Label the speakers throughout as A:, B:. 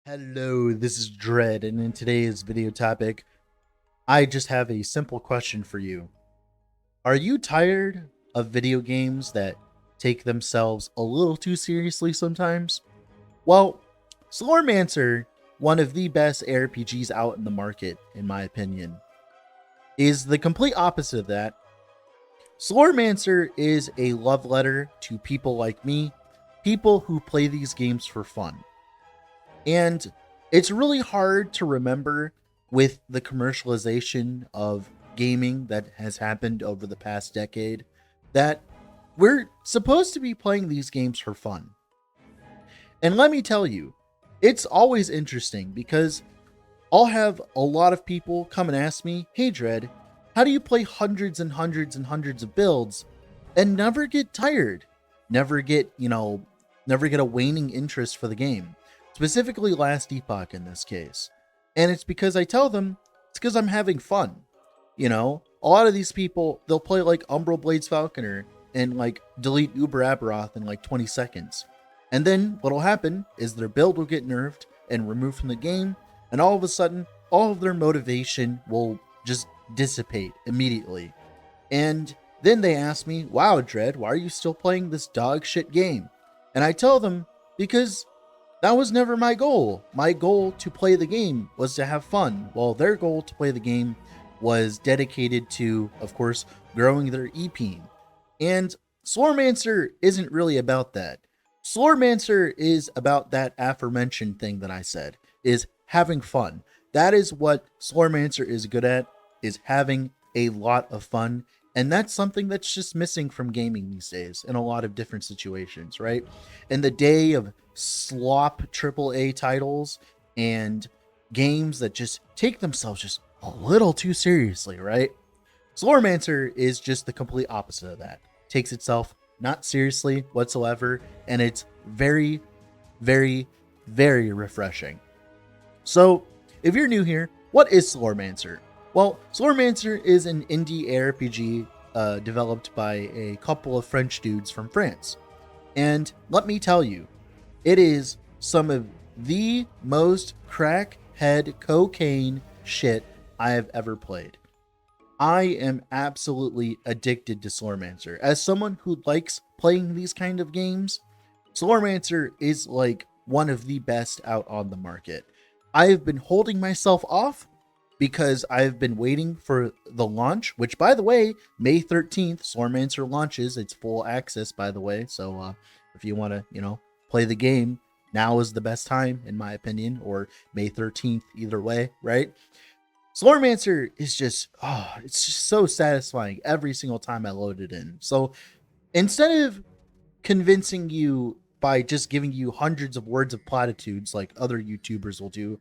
A: Hello, this is Dread, and in today's video topic, I just have a simple question for you. Are you tired of video games that take themselves a little too seriously sometimes? Well, Slormancer, one of the best ARPGs out in the market, in my opinion, is the complete opposite of that. Slormancer is a love letter to people like me, people who play these games for fun. And it's really hard to remember with the commercialization of gaming that has happened over the past decade that we're supposed to be playing these games for fun. And let me tell you, it's always interesting because I'll have a lot of people come and ask me, "Hey Dread, how do you play hundreds and hundreds and hundreds of builds and never get tired? Never get, never get a waning interest for the game?" Specifically Last Epoch in this case. And it's because I tell them it's because I'm having fun. A lot of these people, they'll play like Umbral Blades Falconer and like delete Uber Aberoth in like 20 seconds. And then what'll happen is their build will get nerfed and removed from the game, and all of a sudden, all of their motivation will just dissipate immediately. And then they ask me, "Wow, Dread, why are you still playing this dog shit game?" And I tell them, because that was never my goal. My goal to play the game was to have fun, while their goal to play the game was dedicated to, of course, growing their EP. And Slormancer isn't really about that. Slormancer is about that aforementioned thing that I said, is having fun. That is what Slormancer is good at, is having a lot of fun. And that's something that's just missing from gaming these days in a lot of different situations, right? In the day of slop AAA titles and games that just take themselves just a little too seriously, right? Slormancer is just the complete opposite of that. Takes itself not seriously whatsoever, and it's very, very, very refreshing. So, if you're new here, what is Slormancer? Well, Slormancer is an indie ARPG developed by a couple of French dudes from France. And let me tell you, it is some of the most crackhead cocaine shit I have ever played. I am absolutely addicted to Slormancer. As someone who likes playing these kind of games, Slormancer is like one of the best out on the market. I have been holding myself off because I've been waiting for the launch, which, by the way, May 13th, Slormancer launches. It's full access, by the way. So if you want to, play the game, now is the best time, in my opinion, or May 13th, either way, right? Slormancer is just, it's just so satisfying every single time I load it in. So instead of convincing you by just giving you hundreds of words of platitudes like other YouTubers will do,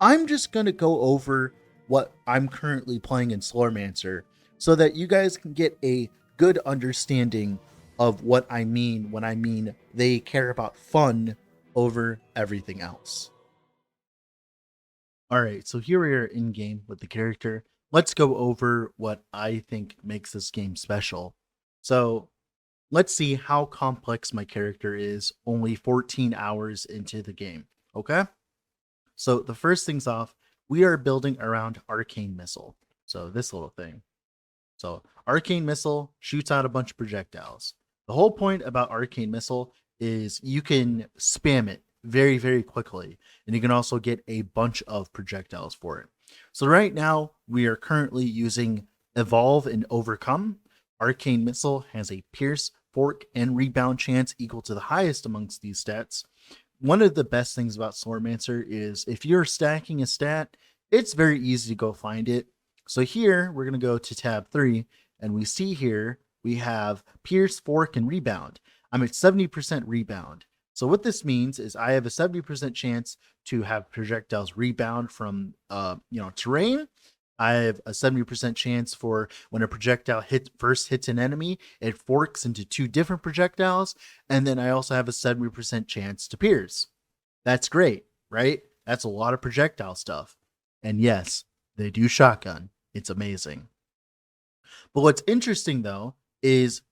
A: I'm just going to go over what I'm currently playing in Slormancer so that you guys can get a good understanding of what I mean when I mean they care about fun over everything else. All right, so here we are in game with the character. Let's go over what I think makes this game special. So let's see how complex my character is only 14 hours into the game, okay? So the first things off, we are building around Arcane Missile. So this little thing. So Arcane Missile shoots out a bunch of projectiles. The whole point about Arcane Missile is you can spam it very, very quickly. And you can also get a bunch of projectiles for it. So right now, we are currently using Evolve and Overcome. Arcane Missile has a Pierce, Fork, and Rebound chance equal to the highest amongst these stats. One of the best things about Slormancer is if you're stacking a stat, it's very easy to go find it. So here, we're going to go to tab 3, and we see here, we have Pierce, Fork, and Rebound. I'm at 70% Rebound. So what this means is I have a 70% chance to have projectiles rebound from, terrain. I have a 70% chance for when a projectile first hits an enemy, it forks into 2 different projectiles. And then I also have a 70% chance to pierce. That's great, right? That's a lot of projectile stuff. And yes, they do shotgun. It's amazing. But what's interesting, though, is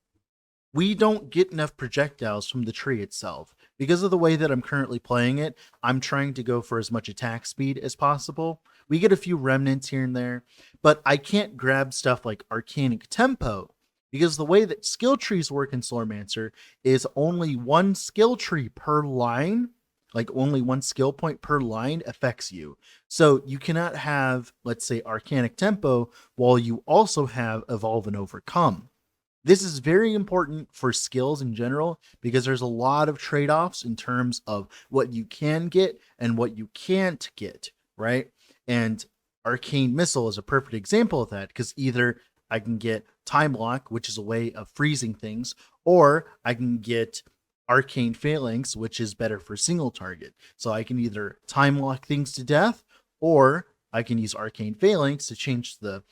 A: we don't get enough projectiles from the tree itself. Because of the way that I'm currently playing it, I'm trying to go for as much attack speed as possible. We get a few remnants here and there, but I can't grab stuff like Arcane Tempo because the way that skill trees work in Slormancer is only one skill tree per line, like only one skill point per line affects you. So you cannot have, let's say, Arcanic Tempo while you also have Evolve and Overcome. This is very important for skills in general because there's a lot of trade-offs in terms of what you can get and what you can't get, right? And Arcane Missile is a perfect example of that because either I can get Time Lock, which is a way of freezing things, or I can get Arcane Phalanx, which is better for single target. So I can either time lock things to death, or I can use Arcane Phalanx to change the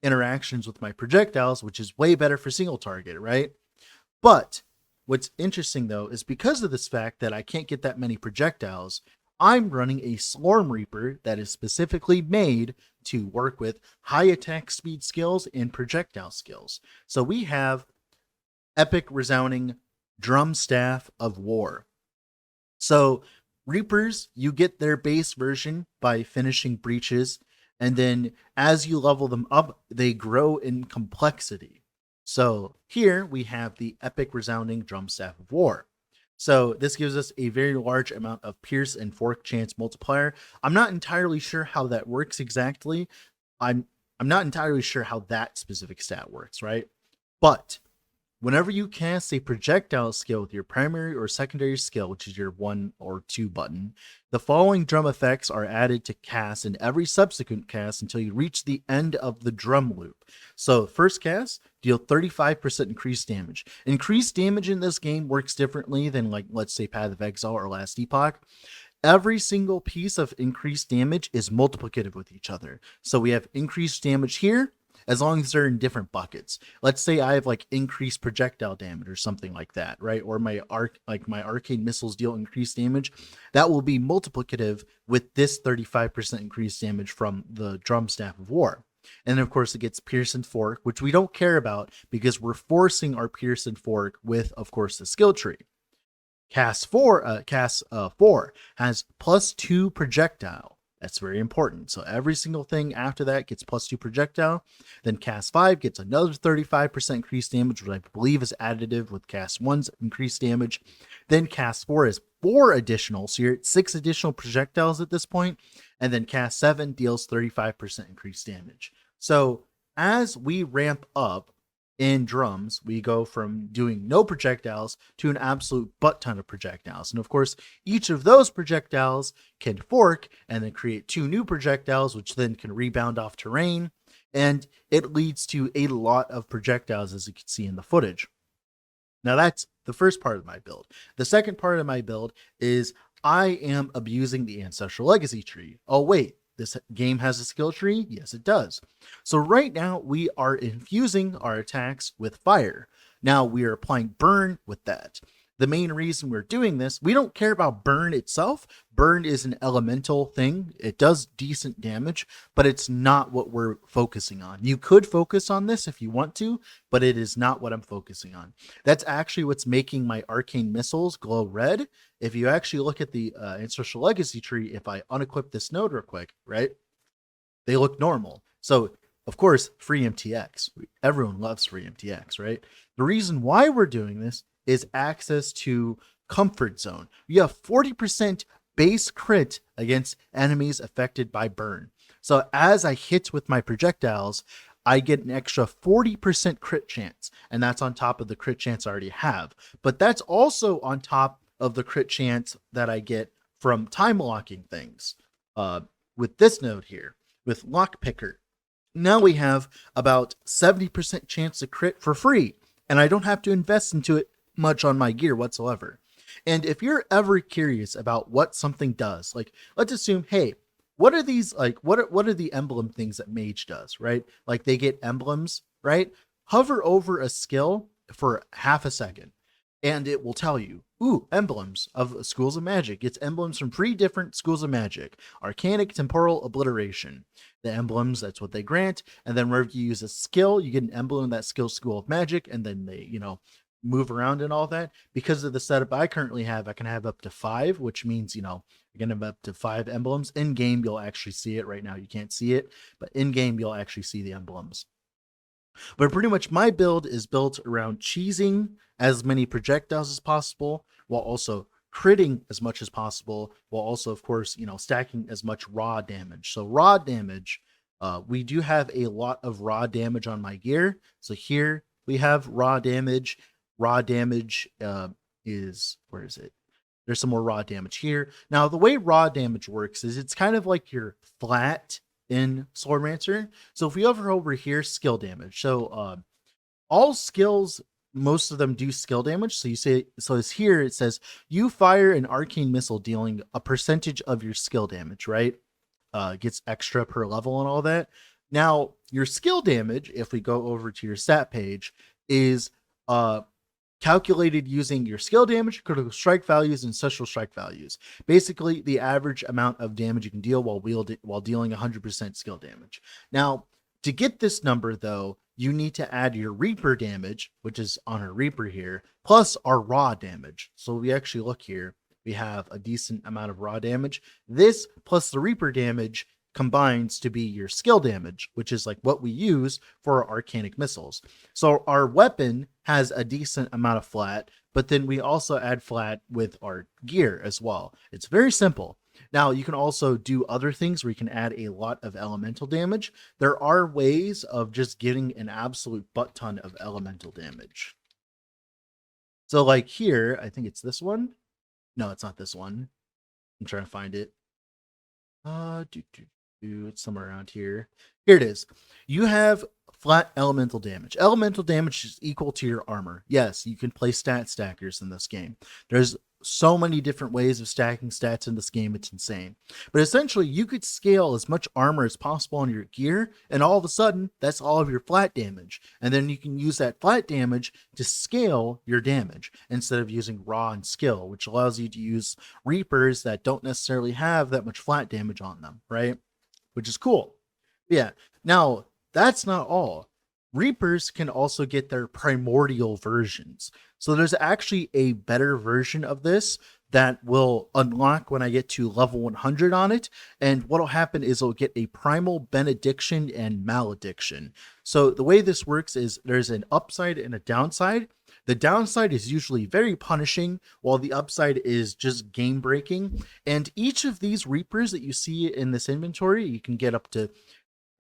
A: interactions with my projectiles, which is way better for single target, right? But what's interesting though is because of this fact that I can't get that many projectiles, I'm running a Slorm Reaper that is specifically made to work with high attack speed skills and projectile skills. So we have Epic Resounding Drum Staff of War. So Reapers, you get their base version by finishing breaches, and then as you level them up, they grow in complexity. So here we have the Epic Resounding Drum Staff of War. So this gives us a very large amount of pierce and fork chance multiplier. I'm not entirely sure how that works exactly. I'm not entirely sure how that specific stat works, right? But whenever you cast a projectile skill with your primary or secondary skill, which is your 1 or 2 button, the following drum effects are added to cast in every subsequent cast until you reach the end of the drum loop. So first cast, deal 35% increased damage. Increased damage in this game works differently than, like, let's say Path of Exile or Last Epoch. Every single piece of increased damage is multiplicative with each other. So we have increased damage here, as long as they're in different buckets. Let's say I have like increased projectile damage or something like that, right? Or my arcane missiles deal increased damage. That will be multiplicative with this 35% increased damage from the Drum Staff of War. And then of course it gets Pierce and Fork, which we don't care about because we're forcing our Pierce and Fork with, of course, the skill tree. Cast 4 has +2 projectile. That's very important. So every single thing after that gets +2 projectile. Then Cast 5 gets another 35% increased damage, which I believe is additive with Cast 1's increased damage. Then Cast 4 is 4 additional, so you're at 6 additional projectiles at this point. And then Cast 7 deals 35% increased damage. So as we ramp up in drums, we go from doing no projectiles to an absolute butt ton of projectiles. And of course, each of those projectiles can fork and then create 2 new projectiles, which then can rebound off terrain. And it leads to a lot of projectiles, as you can see in the footage. Now that's the first part of my build. The second part of my build is I am abusing the Ancestral Legacy tree. Oh wait, this game has a skill tree? Yes, it does. So right now we are infusing our attacks with fire. Now we are applying burn with that. The main reason we're doing this, we don't care about burn itself. Burn is an elemental thing. It does decent damage, but it's not what we're focusing on. You could focus on this if you want to, but it is not what I'm focusing on. That's actually what's making my arcane missiles glow red. If you actually look at the Ancestral Legacy tree, if I unequip this node real quick, right, they look normal. So of course, free MTX. Everyone loves free MTX, right? The reason why we're doing this is access to Comfort Zone. You have 40% base crit against enemies affected by burn. So as I hit with my projectiles, I get an extra 40% crit chance, and that's on top of the crit chance I already have. But that's also on top of the crit chance that I get from time locking things. With this node here, with Lockpicker, now we have about 70% chance to crit for free, and I don't have to invest into it much on my gear whatsoever. And if you're ever curious about what something does, like let's assume, hey, what are these, like what are the emblem things that mage does, right? Like they get emblems, right? Hover over a skill for half a second and it will tell you, ooh, emblems of schools of magic. It's emblems from 3 different schools of magic: Arcanic, Temporal, Obliteration. The emblems, that's what they grant. And then whenever you use a skill, you get an emblem in that skill school of magic, and then they, move around and all that. Because of the setup I currently have, I can have up to 5, which means, you know, I can have up to 5 emblems. In game, you'll actually see it. Right now, you can't see it, but in game, you'll actually see the emblems. But pretty much my build is built around cheesing as many projectiles as possible, while also critting as much as possible, while also, of course, you know, stacking as much raw damage. So raw damage, we do have a lot of raw damage on my gear. So here we have raw damage. Raw damage is, where is it? There's some more raw damage here. Now, the way raw damage works is it's kind of like your flat in Slormancer. So if we hover over here, skill damage. So all skills, most of them do skill damage. So you say, so it's here, it says you fire an arcane missile dealing a percentage of your skill damage, right? Gets extra per level and all that. Now, your skill damage, if we go over to your stat page, is calculated using your skill damage, critical strike values, and ancestral strike values. Basically, the average amount of damage you can deal while dealing 100% skill damage. Now, to get this number, though, you need to add your Reaper damage, which is on our Reaper here, plus our raw damage. So we actually look here, we have a decent amount of raw damage. This plus the Reaper damage combines to be your skill damage, which is like what we use for our arcanic missiles. So our weapon has a decent amount of flat, but then we also add flat with our gear as well. It's very simple. Now, you can also do other things where you can add a lot of elemental damage. There are ways of just getting an absolute butt ton of elemental damage. So like here, I think it's this one. No, it's not this one. I'm trying to find it. It's somewhere around here. Here it is. You have flat elemental damage. Elemental damage is equal to your armor. Yes, you can play stat stackers in this game. There's so many different ways of stacking stats in this game, it's insane. But essentially, you could scale as much armor as possible on your gear, and all of a sudden, that's all of your flat damage. And then you can use that flat damage to scale your damage instead of using raw and skill, which allows you to use Reapers that don't necessarily have that much flat damage on them, right? Which is cool. Yeah. Now, that's not all. Reapers can also get their primordial versions. So there's actually a better version of this that will unlock when I get to level 100 on it. And what'll happen is it'll get a primal benediction and malediction. So the way this works is there's an upside and a downside. The downside is usually very punishing, while the upside is just game breaking. And each of these Reapers that you see in this inventory, you can get up to,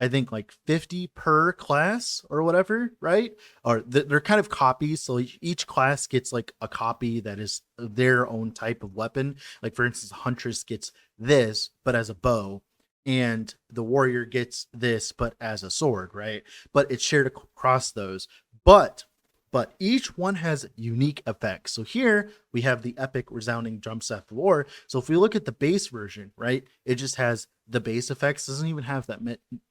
A: I think, like 50 per class or whatever, right? Or they're kind of copies. So each class gets like a copy that is their own type of weapon. Like, for instance, Huntress gets this, but as a bow, and the Warrior gets this, but as a sword, right? But it's shared across those. But each one has unique effects. So here we have the epic resounding drum set of war. So if we look at the base version, right, it just has the base effects, doesn't even have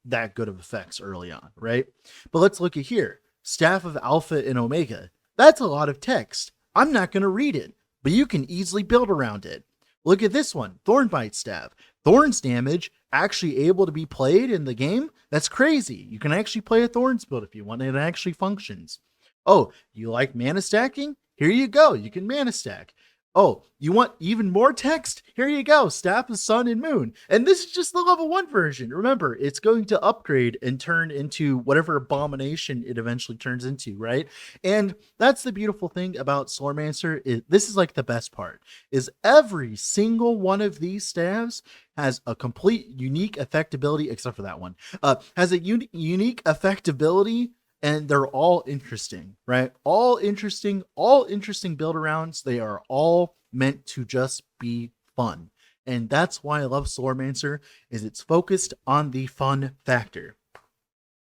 A: that good of effects early on, right? But let's look at here. Staff of Alpha and Omega. That's a lot of text. I'm not going to read it, but you can easily build around it. Look at this one, Thornbite Staff. Thorns damage actually able to be played in the game? That's crazy. You can actually play a Thorns build if you want, and it actually functions. Oh, you like mana stacking? Here you go. You can mana stack. Oh, you want even more text? Here you go. Staff of Sun and Moon. And this is just the level 1 version. Remember, it's going to upgrade and turn into whatever abomination it eventually turns into, right? And that's the beautiful thing about Slormancer. This is like the best part, is every single one of these staffs has a complete unique effectability, except for that one, has a unique effectability. And they're all interesting, right? All interesting build arounds. They are all meant to just be fun. And that's why I love Slormancer, is it's focused on the fun factor.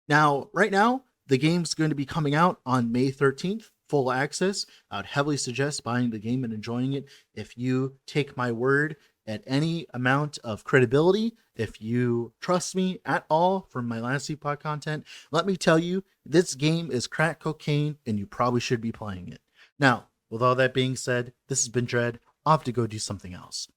A: Now, right now, the game's going to be coming out on May 13th, full access. I would heavily suggest buying the game and enjoying it. If you take my word at any amount of credibility, if you trust me at all from my last CPOD content, let me tell you, this game is crack cocaine and you probably should be playing it. Now, with all that being said, this has been Dread. I'll have to go do something else.